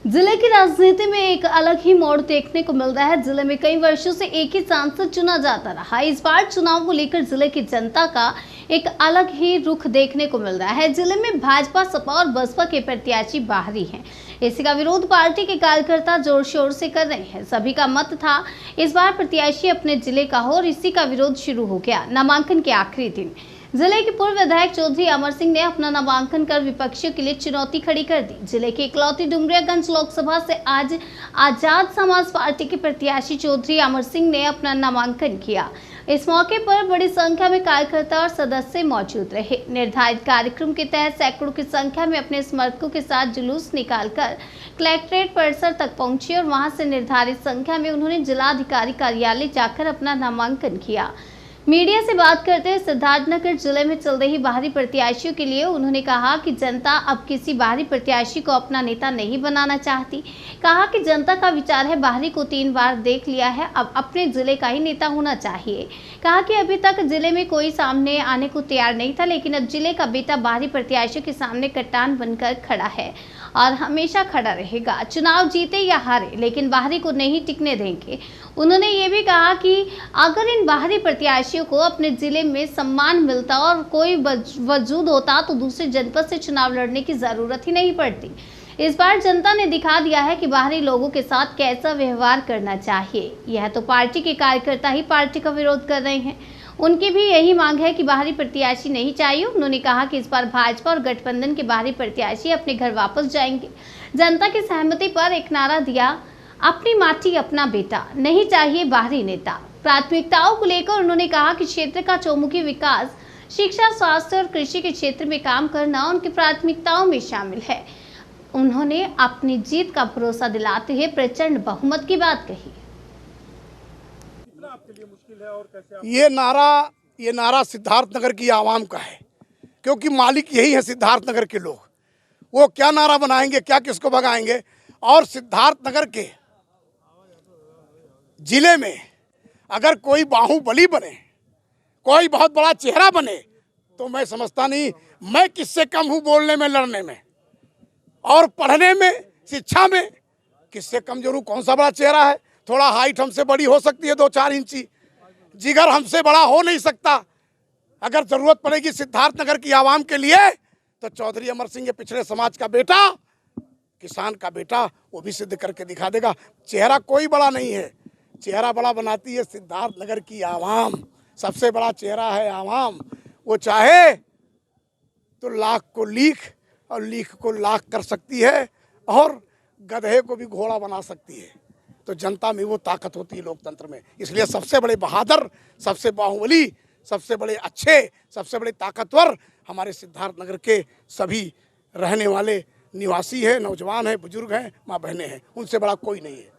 जिले की राजनीति में एक अलग ही मोड़ देखने को मिल रहा है। जिले में कई वर्षों से एक ही सांसद चुना जाता रहा। इस बार चुनाव को लेकर जिले की जनता का एक अलग ही रुख देखने को मिल रहा है। जिले में भाजपा, सपा और बसपा के प्रत्याशी बाहरी हैं। इसी का विरोध पार्टी के कार्यकर्ता जोर शोर से कर रहे हैं। सभी का मत था इस बार प्रत्याशी अपने जिले का हो और इसी का विरोध शुरू हो गया। नामांकन के आखिरी दिन जिले के पूर्व विधायक चौधरी अमर सिंह ने अपना नामांकन कर विपक्षियों के लिए चुनौती खड़ी कर दी। जिले के इकलौती डुमरियागंज लोकसभा से आज आजाद समाज पार्टी के प्रत्याशी चौधरी अमर सिंह ने अपना नामांकन किया। इस मौके पर बड़ी संख्या में कार्यकर्ता और सदस्य मौजूद रहे। निर्धारित कार्यक्रम के तहत सैकड़ों की संख्या में अपने समर्थकों के साथ जुलूस निकालकर कलेक्ट्रेट परिसर तक पहुंचे और वहां से निर्धारित संख्या में उन्होंने जिलाधिकारी कार्यालय जाकर अपना नामांकन किया। मीडिया से बात करते हुए सिद्धार्थनगर जिले में चल रही बाहरी प्रत्याशियों के लिए उन्होंने कहा कि जनता अब किसी बाहरी प्रत्याशी को अपना नेता नहीं बनाना चाहती। कहा कि जनता का विचार है, बाहरी को 3 बार देख लिया है, अब अपने जिले का ही नेता होना चाहिए। कहा कि अभी तक जिले में कोई सामने आने को तैयार नहीं था, लेकिन अब जिले का बेटा बाहरी प्रत्याशियों के सामने कट्टान बनकर खड़ा है और हमेशा खड़ा रहेगा। चुनाव जीते या हारे, लेकिन बाहरी को नहीं टिकने देंगे। उन्होंने ये भी कहा कि अगर इन बाहरी प्रत्याशियों को अपने जिले में सम्मान मिलता और कोई वजूद होता तो दूसरे जनपद से चुनाव लड़ने की जरूरत ही नहीं पड़ती। इस बार जनता ने दिखा दिया है कि बाहरी लोगों के साथ कैसा व्यवहार करना चाहिए। यह तो पार्टी के कार्यकर्ता ही पार्टी का विरोध कर रहे हैं। उनकी भी यही मांग है कि बाहरी प्रत्याशी नहीं चाहिए। उन्होंने कहा कि इस बार भाजपा और गठबंधन के बाहरी प्रत्याशी अपने घर वापस जाएंगे। जनता की सहमति पर एक नारा दिया, अपनी माटी अपना बेटा, नहीं चाहिए बाहरी नेता। प्राथमिकताओं को लेकर उन्होंने कहा कि क्षेत्र का चौमुखी विकास, शिक्षा, स्वास्थ्य और कृषि के क्षेत्र में काम करना उनकी प्राथमिकताओं में शामिल है। उन्होंने अपनी जीत का भरोसा दिलाते हुए प्रचंड बहुमत की बात कही। आपके लिए मुश्किल है और कैसे ये नारा सिद्धार्थनगर की आवाम का है, क्योंकि मालिक यही है सिद्धार्थनगर के लोग। वो क्या नारा बनाएंगे, क्या किसको भगाएंगे। और सिद्धार्थनगर के जिले में अगर कोई बाहुबली बने, कोई बहुत बड़ा चेहरा बने, तो मैं समझता नहीं मैं किससे कम हूं बोलने में, लड़ने में और पढ़ने में, शिक्षा में किससे कम जरूर। कौन सा बड़ा चेहरा है? थोड़ा हाइट हमसे बड़ी हो सकती है 2-4 इंची, जिगर हमसे बड़ा हो नहीं सकता। अगर जरूरत पड़ेगी सिद्धार्थनगर की आवाम के लिए तो चौधरी अमर सिंह, पिछड़े समाज का बेटा, किसान का बेटा, वो भी सिद्ध करके दिखा देगा। चेहरा कोई बड़ा नहीं है, चेहरा बड़ा बनाती है सिद्धार्थनगर की आवाम। सबसे बड़ा चेहरा है आवाम। वो चाहे तो लाख को लीख और लीख को लाख कर सकती है और गधे को भी घोड़ा बना सकती है। तो जनता में वो ताकत होती है लोकतंत्र में। इसलिए सबसे बड़े बहादुर, सबसे बाहुबली, सबसे बड़े अच्छे, सबसे बड़े ताकतवर हमारे सिद्धार्थनगर के सभी रहने वाले निवासी हैं, नौजवान हैं, बुजुर्ग हैं, माँ बहनें हैं। उनसे बड़ा कोई नहीं है।